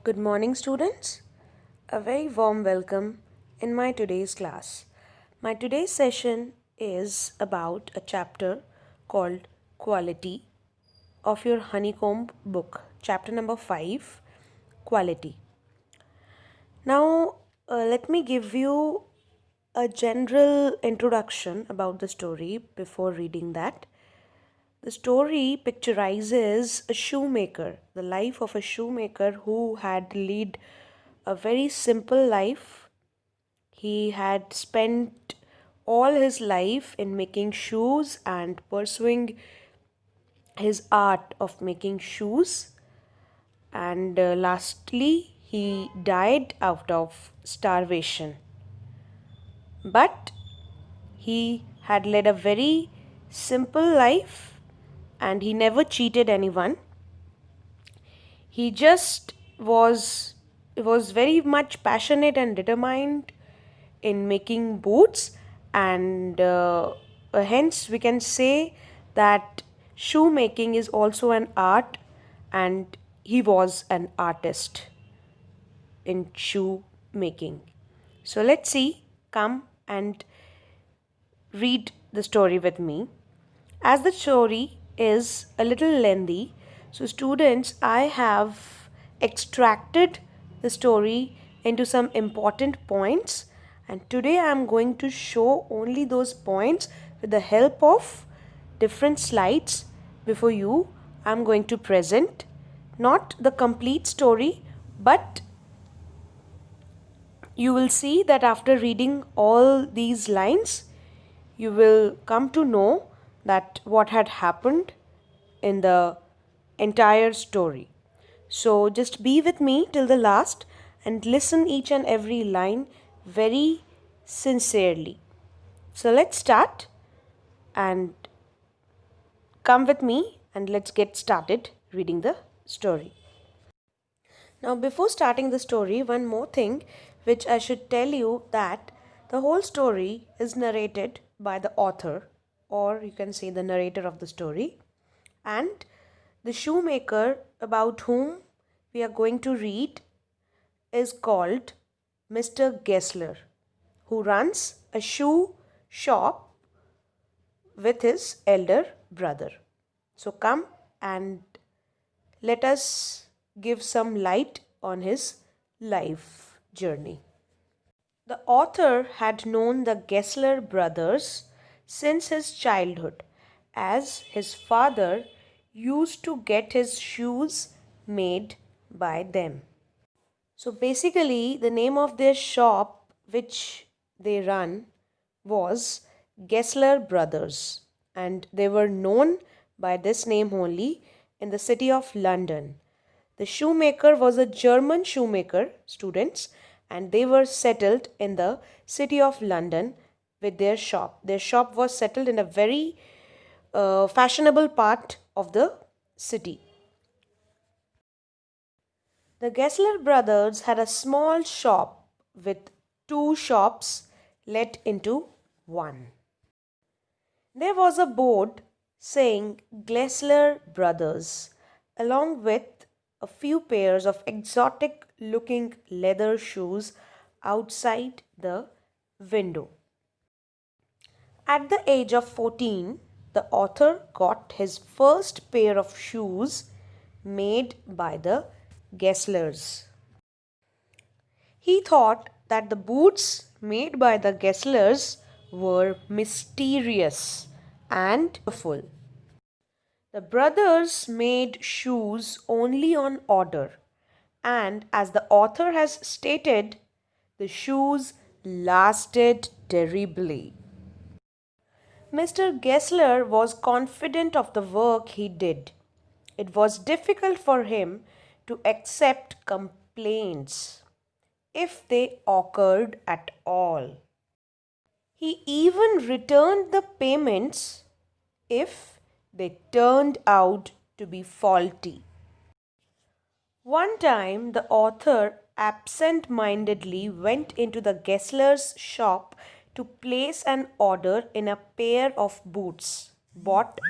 Good morning, students. A very warm welcome in my today's class. My today's session is about a chapter called Quality of your Honeycomb book, chapter number 5, Quality. Now, let me give you a general introduction about the story before reading that. The story picturizes a shoemaker, the life of a shoemaker who had led a very simple life. He had spent all his life in making shoes and pursuing his art of making shoes. And lastly, he died out of starvation. But he had led a very simple life and he never cheated anyone. He just was very much passionate and determined in making boots, and hence we can say that shoemaking is also an art, and he was an artist in shoemaking. So let's see, come and read the story with me. As the story is a little lengthy, so students, I have extracted the story into some important points, and today I am going to show only those points with the help of different slides before you. I am going to present not the complete story, but you will see that after reading all these lines, you will come to know that what had happened in the entire story. So just be with me till the last and listen each and every line very sincerely. So let's start and come with me and let's get started reading the story. Now, before starting the story, one more thing which I should tell you, that the whole story is narrated by the author, or you can say the narrator of the story, and the shoemaker about whom we are going to read is called Mr. Gessler, who runs a shoe shop with his elder brother. So come and let us give some light on his life journey. The author had known the Gessler brothers since his childhood, as his father used to get his shoes made by them. So basically, the name of their shop which they run was Gessler Brothers, and they were known by this name only in the city of London. The shoemaker was a German shoemaker, students, and they were settled in the city of London with their shop. Their shop was settled in a very fashionable part of the city. The Gessler brothers had a small shop with two shops let into one. There was a board saying Gessler Brothers, along with a few pairs of exotic looking leather shoes outside the window. At the age of 14, the author got his first pair of shoes made by the Gesslers. He thought that the boots made by the Gesslers were mysterious and wonderful. The brothers made shoes only on order, and as the author has stated, the shoes lasted terribly. Mr. Gessler was confident of the work he did. It was difficult for him to accept complaints if they occurred at all. He even returned the payments if they turned out to be faulty. One time, the author absent mindedly went into the Gessler's shop to place an order in a pair of boots bought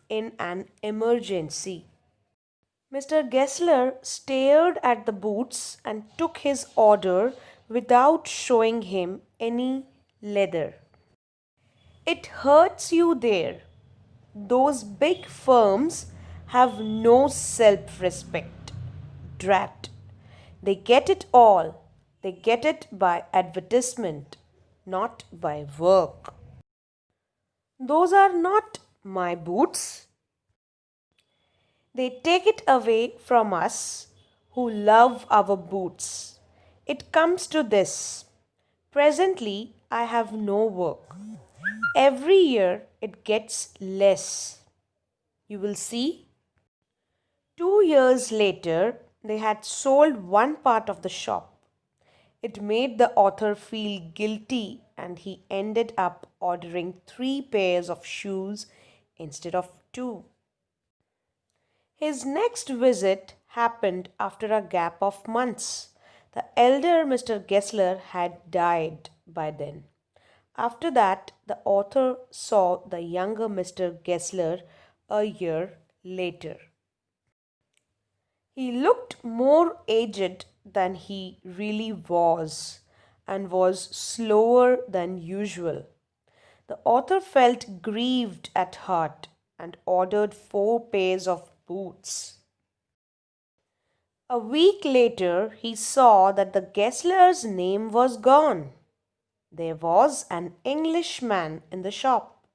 in an emergency. Mr. Gessler stared at the boots and took his order without showing him any leather. It hurts you there. Those big firms have no self-respect. Drat. They get it all. They get it by advertisement, not by work. Those are not my boots. They take it away from us who love our boots. It comes to this. Presently, I have no work. Every year it gets less. You will see. 2 years later, they had sold one part of the shop. It made the author feel guilty and he ended up ordering 3 pairs of shoes instead of 2. His next visit happened after a gap of months. The elder Mr. Gessler had died by then. After that, the author saw the younger Mr. Gessler a year later. He looked more aged than he really was and was slower than usual. The author felt grieved at heart and ordered 4 pairs of boots. A week later, he saw that the Gessler's name was gone. There was an Englishman in the shop.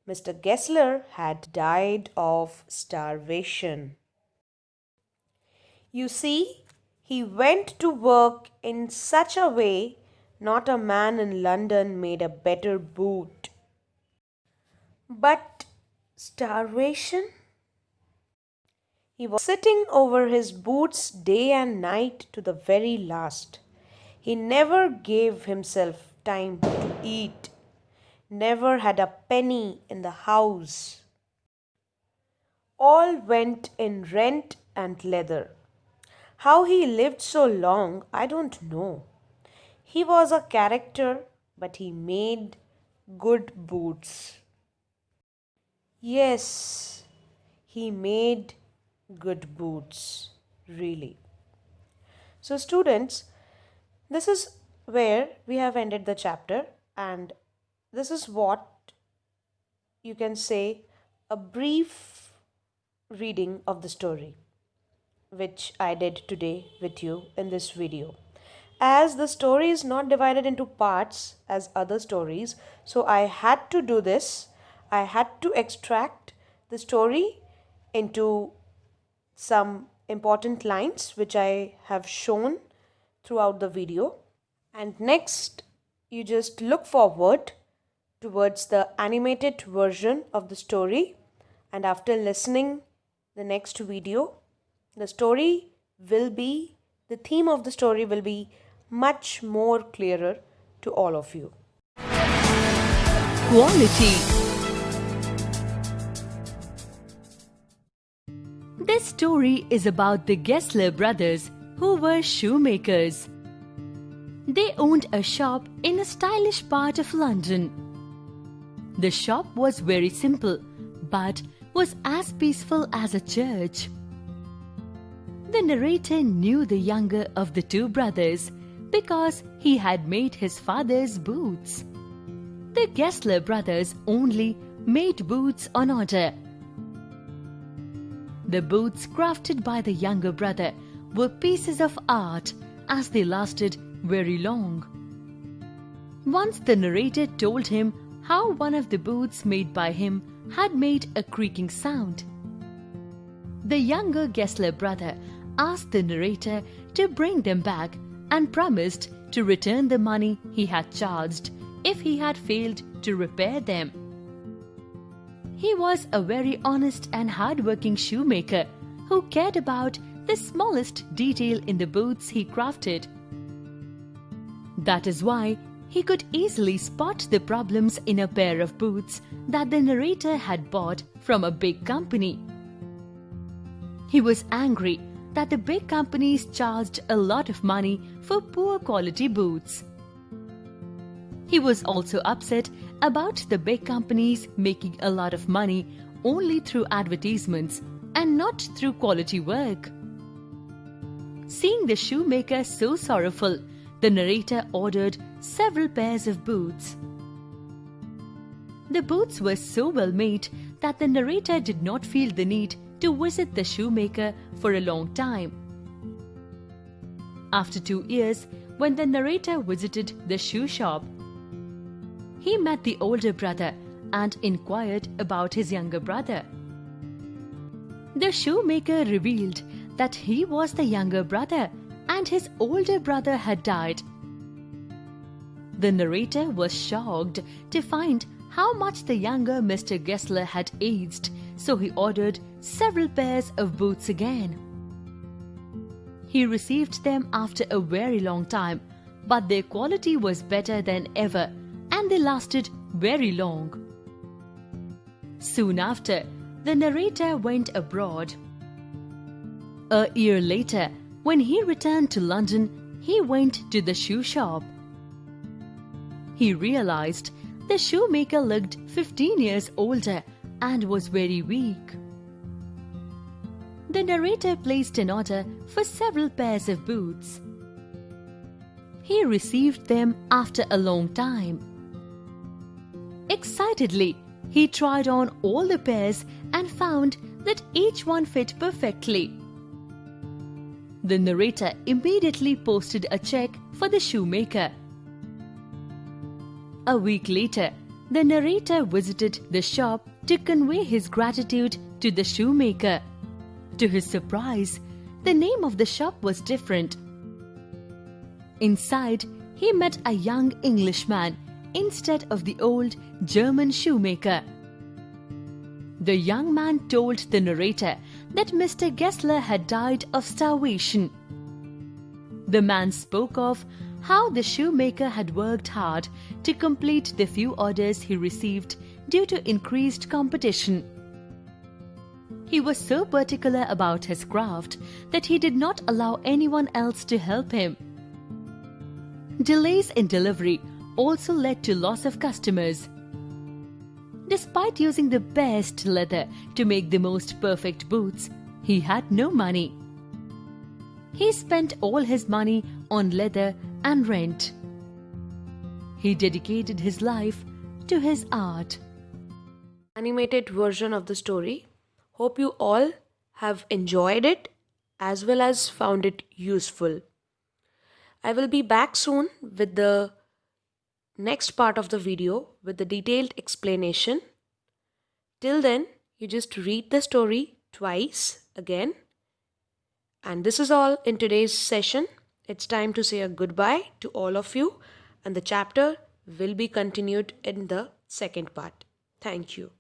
Mr. Gessler had died of starvation. You see, he went to work in such a way not a man in London made a better boot. But starvation? He was sitting over his boots day and night to the very last. He never gave himself time to eat, never had a penny in the house. All went in rent and leather. How he lived so long, I don't know. He was a character, but he made good boots. Yes, he made good boots, really. So students, this is where we have ended the chapter, and this is what you can say a brief reading of the story which I did today with you in this video. As the story is not divided into parts as other stories, so I had to do this. I had to extract the story into some important lines which I have shown throughout the video. And next, you just look forward towards the animated version of the story, and after listening the next video, the theme of the story will be much more clearer to all of you. Quality. This story is about the Gessler brothers who were shoemakers. They owned a shop in a stylish part of London. The shop was very simple, but was as peaceful as a church. The narrator knew the younger of the 2 brothers because he had made his father's boots. The Gessler brothers only made boots on order. The boots crafted by the younger brother were pieces of art as they lasted very long. Once the narrator told him how one of the boots made by him had made a creaking sound. The younger Gessler brother asked the narrator to bring them back and promised to return the money he had charged if he had failed to repair them. He was a very honest and hard-working shoemaker who cared about the smallest detail in the boots he crafted. That is why he could easily spot the problems in a pair of boots that the narrator had bought from a big company. He was angry that the big companies charged a lot of money for poor quality boots. He was also upset about the big companies making a lot of money only through advertisements and not through quality work. Seeing the shoemaker so sorrowful, the narrator ordered several pairs of boots. The boots were so well made that the narrator did not feel the need to visit the shoemaker for a long time. After 2 years, when the narrator visited the shoe shop, he met the older brother and inquired about his younger brother. The shoemaker revealed that he was the younger brother and his older brother had died. The narrator was shocked to find how much the younger Mr. Gessler had aged, so he ordered several pairs of boots again. He received them after a very long time, but their quality was better than ever and they lasted very long. Soon after, the narrator went abroad. A year later, when he returned to London, he went to the shoe shop. He realized the shoemaker looked 15 years older and was very weak. The narrator placed an order for several pairs of boots. He received them after a long time. Excitedly, he tried on all the pairs and found that each one fit perfectly. The narrator immediately posted a check for the shoemaker. A week later, the narrator visited the shop to convey his gratitude to the shoemaker. To his surprise, the name of the shop was different. Inside, he met a young Englishman instead of the old German shoemaker. The young man told the narrator that Mr. Gessler had died of starvation. The man spoke of how the shoemaker had worked hard to complete the few orders he received due to increased competition. He was so particular about his craft that he did not allow anyone else to help him. Delays in delivery also led to loss of customers. Despite using the best leather to make the most perfect boots, he had no money. He spent all his money on leather and rent. He dedicated his life to his art. Animated version of the story. Hope you all have enjoyed it as well as found it useful. I will be back soon with the next part of the video with the detailed explanation. Till then, you just read the story twice again. And this is all in today's session. It's time to say a goodbye to all of you, and the chapter will be continued in the second part. Thank you.